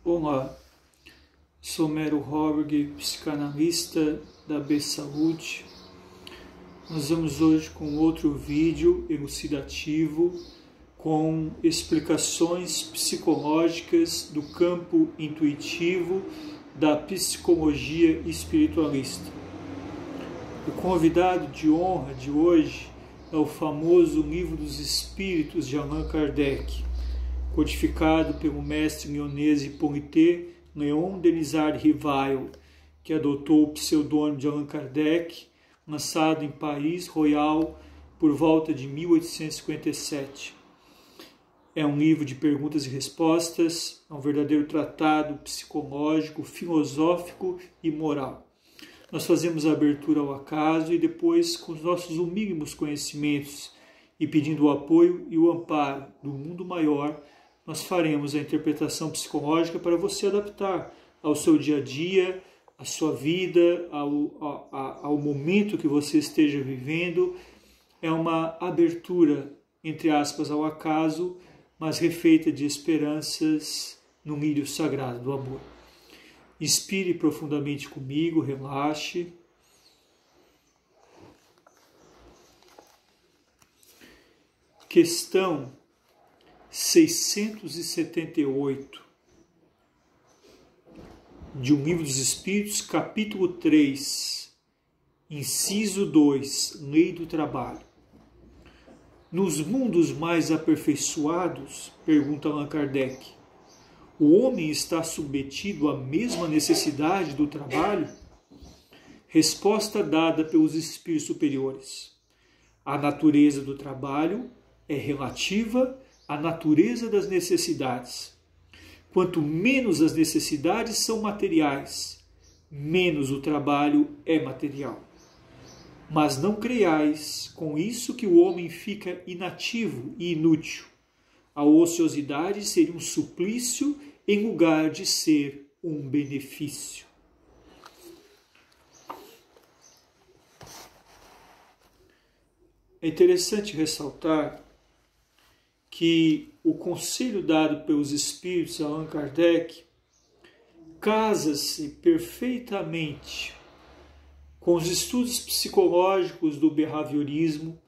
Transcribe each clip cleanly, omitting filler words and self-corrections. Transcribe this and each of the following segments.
Olá, sou Mero Horg, psicanalista da B-Saúde. Nós vamos hoje com outro vídeo elucidativo com explicações psicológicas do campo intuitivo da psicologia espiritualista. O convidado de honra de hoje é o famoso Livro dos Espíritos de Allan Kardec, codificado pelo mestre lyonês Hippolyte Léon Denisard Rivail, que adotou o pseudônimo de Allan Kardec, lançado em Paris Royal por volta de 1857. É um livro de perguntas e respostas, é um verdadeiro tratado psicológico, filosófico e moral. Nós fazemos a abertura ao acaso e depois, com os nossos mínimos conhecimentos e pedindo o apoio e o amparo do mundo maior, nós faremos a interpretação psicológica para você adaptar ao seu dia a dia, à sua vida, ao momento que você esteja vivendo. É uma abertura, entre aspas, ao acaso, mas refeita de esperanças no lírio sagrado do amor. Inspire profundamente comigo, relaxe. Questão 678 de um Livro dos Espíritos, capítulo 3, inciso 2, Lei do Trabalho. Nos mundos mais aperfeiçoados, pergunta Allan Kardec, o homem está submetido à mesma necessidade do trabalho? Resposta dada pelos espíritos superiores. A natureza do trabalho é relativa à natureza das necessidades. Quanto menos as necessidades são materiais, menos o trabalho é material. Mas não creiais com isso que o homem fica inativo e inútil. A ociosidade seria um suplício em lugar de ser um benefício. É interessante ressaltar que o conselho dado pelos espíritos a Allan Kardec casa-se perfeitamente com os estudos psicológicos do behaviorismo,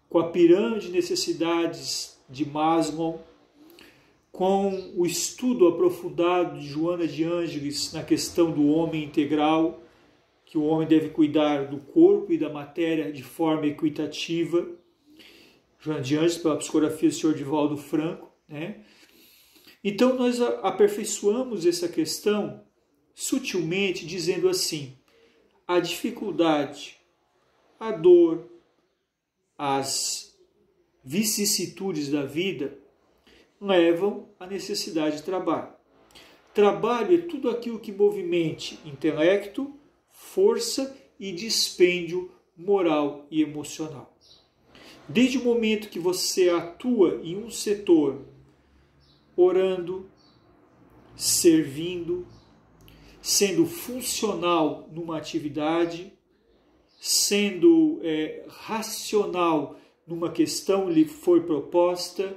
com a pirâmide de necessidades de Maslow, com o estudo aprofundado de Joana de Ângeles na questão do homem integral, que o homem deve cuidar do corpo e da matéria de forma equitativa, Joana de Ângeles pela psicografia do Sr. Divaldo Franco, né? Então nós aperfeiçoamos essa questão sutilmente dizendo assim: a dificuldade, a dor, as vicissitudes da vida levam à necessidade de trabalho. Trabalho é tudo aquilo que movimente intelecto, força e dispêndio moral e emocional. Desde o momento que você atua em um setor, orando, servindo, sendo funcional numa atividade, sendo racional numa questão que lhe foi proposta,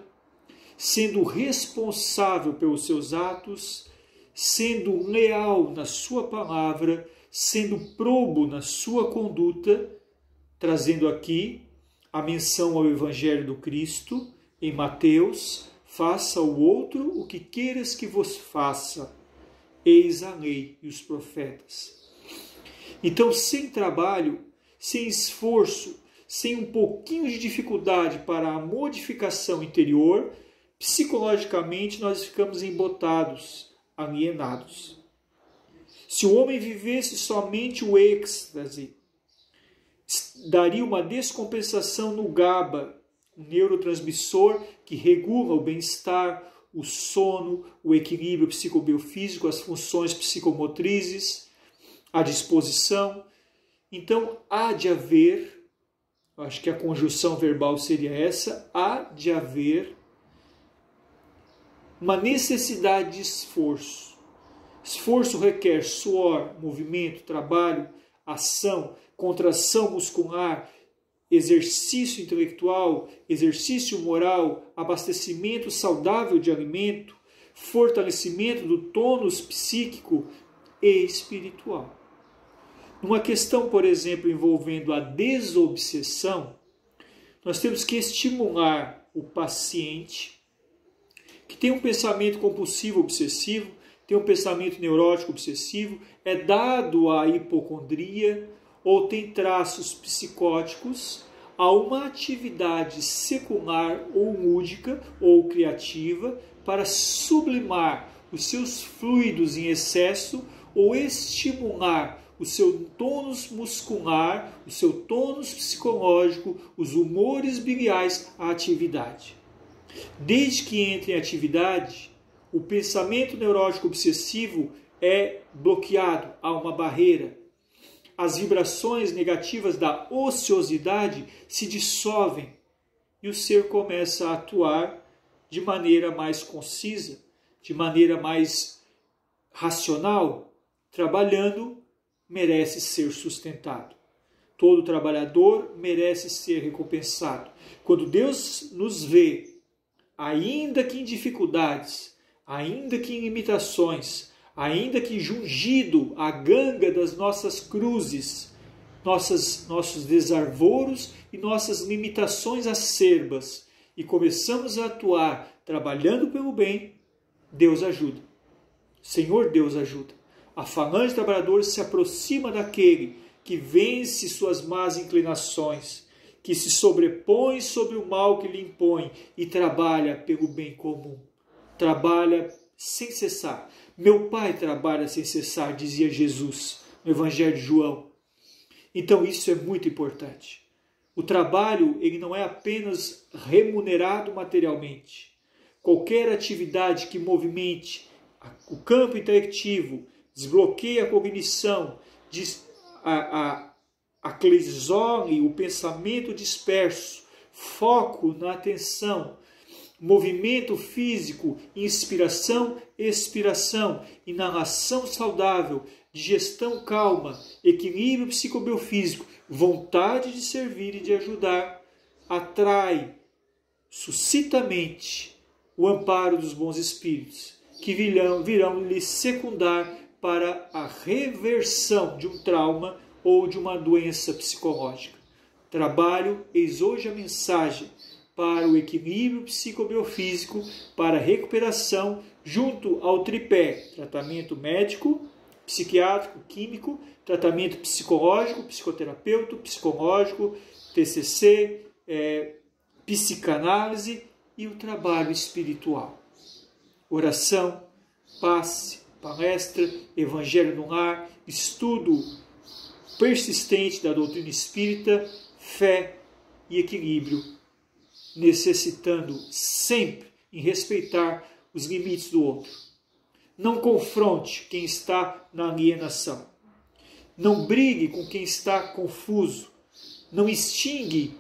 sendo responsável pelos seus atos, sendo leal na sua palavra, sendo probo na sua conduta, trazendo aqui a menção ao Evangelho do Cristo, em Mateus: faça ao outro o que queiras que vos faça, eis a lei e os profetas. Então, sem trabalho, sem esforço, sem um pouquinho de dificuldade para a modificação interior, psicologicamente nós ficamos embotados, alienados. Se o homem vivesse somente o êxtase, daria uma descompensação no GABA, um neurotransmissor que regula o bem-estar, o sono, o equilíbrio psicobiofísico, as funções psicomotrizes, a disposição. Então, há de haver, acho que a conjunção verbal seria essa, há de haver uma necessidade de esforço. Esforço requer suor, movimento, trabalho, ação, contração muscular, exercício intelectual, exercício moral, abastecimento saudável de alimento, fortalecimento do tônus psíquico e espiritual. Numa questão, por exemplo, envolvendo a desobsessão, nós temos que estimular o paciente que tem um pensamento compulsivo obsessivo, tem um pensamento neurótico obsessivo, é dado à hipocondria ou tem traços psicóticos, a uma atividade secular ou lúdica ou criativa para sublimar os seus fluidos em excesso ou estimular o seu tônus muscular, o seu tônus psicológico, os humores biliares à atividade. Desde que entre em atividade, o pensamento neurótico obsessivo é bloqueado, há uma barreira. As vibrações negativas da ociosidade se dissolvem e o ser começa a atuar de maneira mais concisa, de maneira mais racional. Trabalhando, merece ser sustentado. Todo trabalhador merece ser recompensado. Quando Deus nos vê, ainda que em dificuldades, ainda que em limitações, ainda que jungido à ganga das nossas cruzes, nossos desarvoros e nossas limitações acerbas, e começamos a atuar trabalhando pelo bem, Deus ajuda. Senhor Deus ajuda. A falange trabalhadora se aproxima daquele que vence suas más inclinações, que se sobrepõe sobre o mal que lhe impõe e trabalha pelo bem comum. Trabalha sem cessar. Meu Pai trabalha sem cessar, dizia Jesus no Evangelho de João. Então isso é muito importante. O trabalho ele não é apenas remunerado materialmente. Qualquer atividade que movimente o campo intelectivo, desbloqueie a cognição, aclisole o pensamento disperso, foco na atenção, movimento físico, inspiração, expiração, inalação saudável, digestão calma, equilíbrio psicobiofísico, vontade de servir e de ajudar, atrai, suscita a mente o amparo dos bons espíritos, que virão lhe secundar para a reversão de um trauma ou de uma doença psicológica. Trabalho, eis hoje a mensagem para o equilíbrio psicobiofísico, para a recuperação, junto ao tripé: tratamento médico, psiquiátrico, químico, tratamento psicológico, psicoterapeuta, psicológico, TCC, psicanálise e o trabalho espiritual. Oração, passe, palestra, evangelho no lar, estudo persistente da doutrina espírita, fé e equilíbrio, necessitando sempre em respeitar os limites do outro. Não confronte quem está na alienação. Não brigue com quem está confuso. Não extinga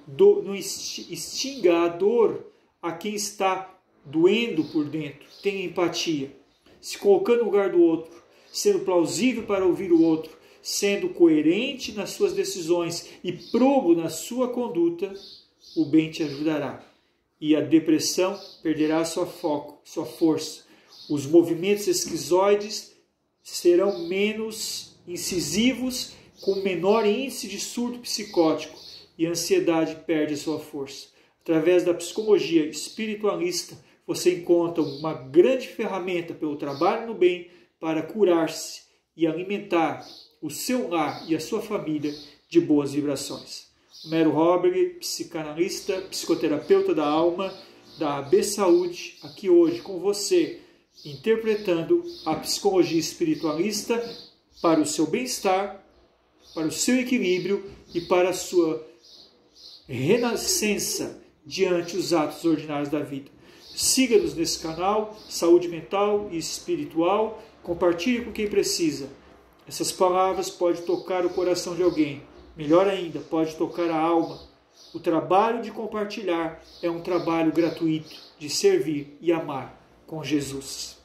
a dor a quem está doendo por dentro. Tenha empatia. Se colocando no lugar do outro, sendo plausível para ouvir o outro, sendo coerente nas suas decisões e probo na sua conduta, o bem te ajudará. E a depressão perderá sua força. Os movimentos esquizoides serão menos incisivos, com menor índice de surto psicótico, e a ansiedade perde a sua força. Através da psicologia espiritualista, você encontra uma grande ferramenta pelo trabalho no bem para curar-se e alimentar o seu lar e a sua família de boas vibrações. Homero Roberg, psicanalista, psicoterapeuta da alma, da AB Saúde, aqui hoje com você, interpretando a psicologia espiritualista para o seu bem-estar, para o seu equilíbrio e para a sua renascença diante os atos ordinários da vida. Siga-nos nesse canal, saúde mental e espiritual, compartilhe com quem precisa. Essas palavras podem tocar o coração de alguém. Melhor ainda, pode tocar a alma. O trabalho de compartilhar é um trabalho gratuito, de servir e amar com Jesus.